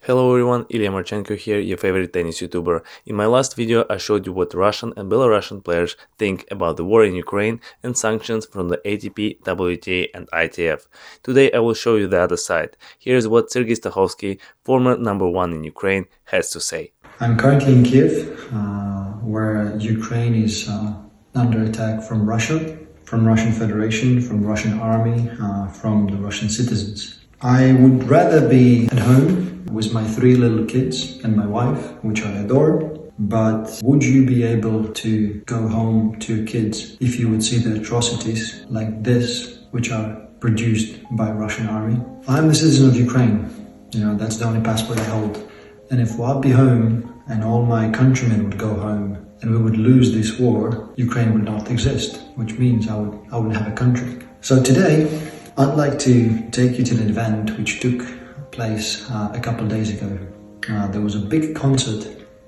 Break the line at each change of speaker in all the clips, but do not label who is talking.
Hello everyone, Illya Marchenko here, your favorite tennis YouTuber. In my last video I showed you what Russian and Belarusian players think about the war in Ukraine and sanctions from the ATP, WTA and ITF. Today I will show you the other side. Here's what Sergiy Stakhovsky, former #1 in Ukraine, has to say.
I'm currently in Kiev, where Ukraine is under attack from Russia, from Russian Federation, from Russian army, from the Russian citizens. I would rather be at home with my 3 little kids and my wife, which I adore, but would you be able to go home to your kids if you would see the atrocities like this, which are produced by Russian army? I'm the citizen of Ukraine, that's the only passport I hold. And if I'd be home and all my countrymen would go home and we would lose this war, Ukraine would not exist, which means I wouldn't have a country. So today, I'd like to take you to an event which took place a couple of days ago. There was a big concert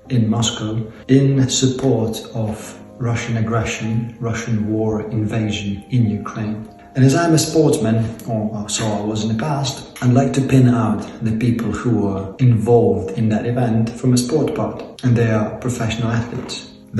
in Moscow in support of Russian aggression, Russian war invasion in Ukraine. And as I'm a sportsman, or so I was in the past, I'd like to pin out the people who were involved in that event from a sport part, and they are professional athletes.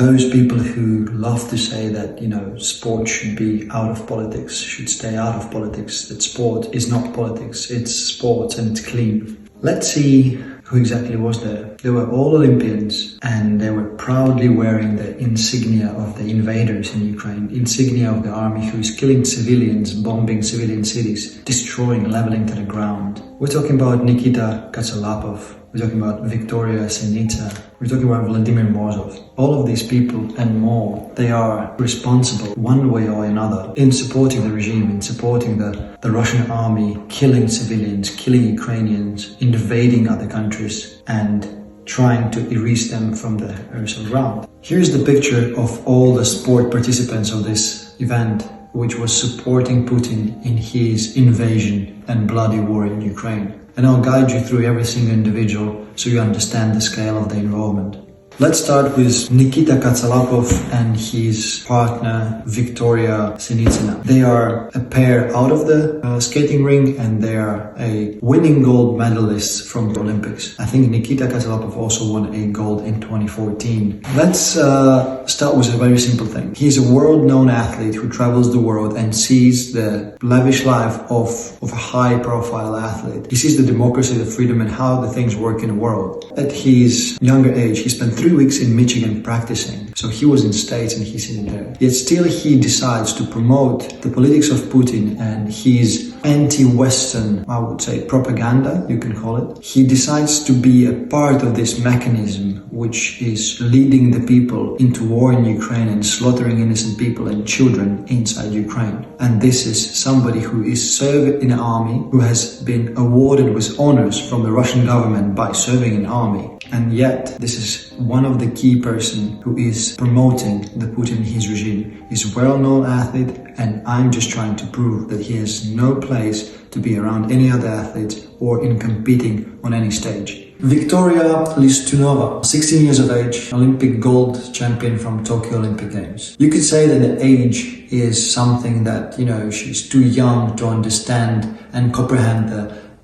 Those people who love to say that, sport should be out of politics, should stay out of politics, that sport is not politics, it's sports and it's clean. Let's see who exactly was there. They were all Olympians and they were proudly wearing the insignia of the invaders in Ukraine, insignia of the army who is killing civilians, bombing civilian cities, destroying, leveling to the ground. We're talking about Nikita Katsalapov. We're talking about Victoria Sinitsa. We're talking about Vladimir Morozov. All of these people and more, they are responsible one way or another in supporting the regime, in supporting the Russian army, killing civilians, killing Ukrainians, invading other countries and trying to erase them from the earth ground. Here's the picture of all the sport participants of this event, which was supporting Putin in his invasion and bloody war in Ukraine. And I'll guide you through every single individual so you understand the scale of the involvement. Let's start with Nikita Katsalapov and his partner Victoria Sinitsina. They are a pair out of the skating ring and they are a winning gold medalist from the Olympics. I think Nikita Katsalapov also won a gold in 2014. Let's start with a very simple thing. He's a world-known athlete who travels the world and sees the lavish life of a high-profile athlete. He sees the democracy, the freedom and how the things work in the world. At his younger age, he spent 3 weeks in Michigan practicing. So he was in States and he's in there. Yet still he decides to promote the politics of Putin and his anti-Western, I would say, propaganda, you can call it. He decides to be a part of this mechanism which is leading the people into war in Ukraine and slaughtering innocent people and children inside Ukraine. And this is somebody who is serving in an army, who has been awarded with honors from the Russian government by serving in army. And yet, this is one of the key person who is promoting the Putin and his regime. He's a well-known athlete, and I'm just trying to prove that he has no place to be around any other athletes or in competing on any stage. Victoria Listunova, 16 years of age, Olympic gold champion from Tokyo Olympic Games. You could say that the age is something that, she's too young to understand and comprehend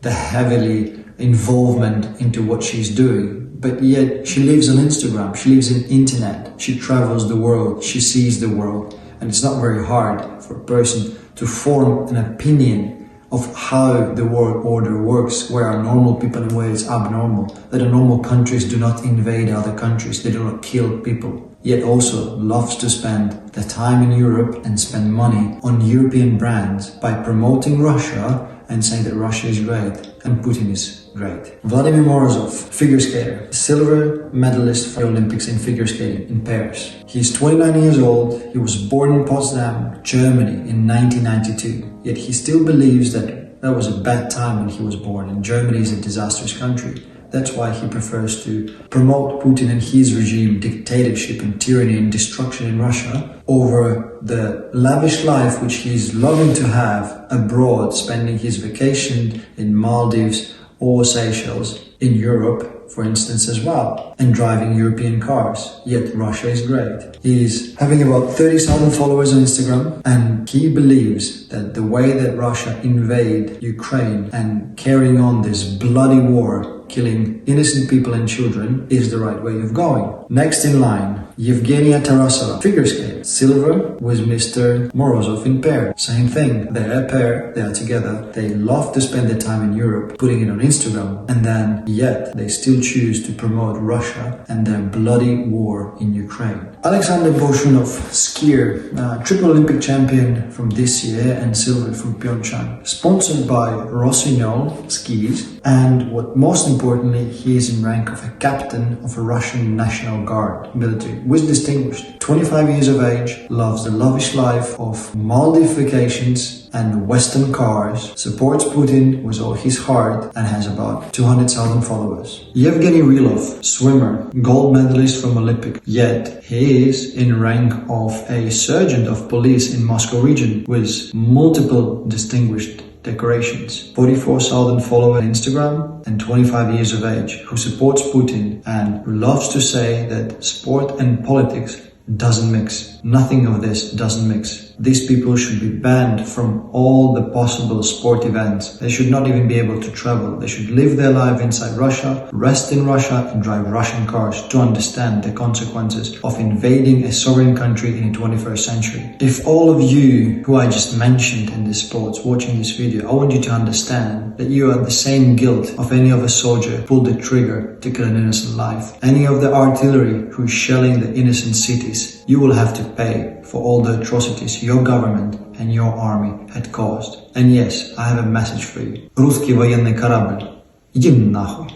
the heavily involvement into what she's doing. But yet she lives on Instagram, she lives on internet, she travels the world, she sees the world. And it's not very hard for a person to form an opinion of how the world order works, where are normal people and where it's abnormal, that the normal countries do not invade other countries, they do not kill people, yet also loves to spend the time in Europe and spend money on European brands by promoting Russia and saying that Russia is great and Putin is great. Vladimir Morozov, figure skater, silver medalist for the Olympics in figure skating in Paris. He's 29 years old, he was born in Potsdam, Germany in 1992, yet he still believes that was a bad time when he was born and Germany is a disastrous country. That's why he prefers to promote Putin and his regime, dictatorship and tyranny and destruction in Russia over the lavish life which he's loving to have abroad, spending his vacation in Maldives or Seychelles in Europe, for instance, as well, and driving European cars. Yet Russia is great. He's having about 30,000 followers on Instagram, and he believes that the way that Russia invade Ukraine and carrying on this bloody war killing innocent people and children is the right way of going. Next in line, Yevgenia Tarasova, figure skate. Silver with Mr. Morozov in pair. Same thing, they're a pair, they are together, they love to spend their time in Europe, putting it on Instagram, and then yet they still choose to promote Russia and their bloody war in Ukraine. Alexander Bolshunov, skier, triple Olympic champion from this year and silver from Pyeongchang, sponsored by Rossignol skis, and what most importantly, he is in rank of a captain of a Russian National Guard military, with distinguished. 25 years of age, loves the lavish life of Maldives vacations and Western cars, supports Putin with all his heart, and has about 200,000 followers. Yevgeny Rylov, swimmer, gold medalist from Olympic, yet he is in rank of a sergeant of police in Moscow region with multiple distinguished decorations. 44,000 followers on Instagram and 25 years of age, who supports Putin and who loves to say that sport and politics doesn't mix. Nothing of this doesn't mix. These people should be banned from all the possible sport events. They should not even be able to travel. They should live their life inside Russia, rest in Russia, and drive Russian cars to understand the consequences of invading a sovereign country in the 21st century. If all of you who I just mentioned in this sports watching this video, I want you to understand that you are the same guilt of any other soldier who pulled the trigger to kill an innocent life. Any of the artillery who is shelling the innocent cities, you will have to pay for all the atrocities your government and your army had caused. And yes, I have a message for you. Русский военный корабль, иди нахуй.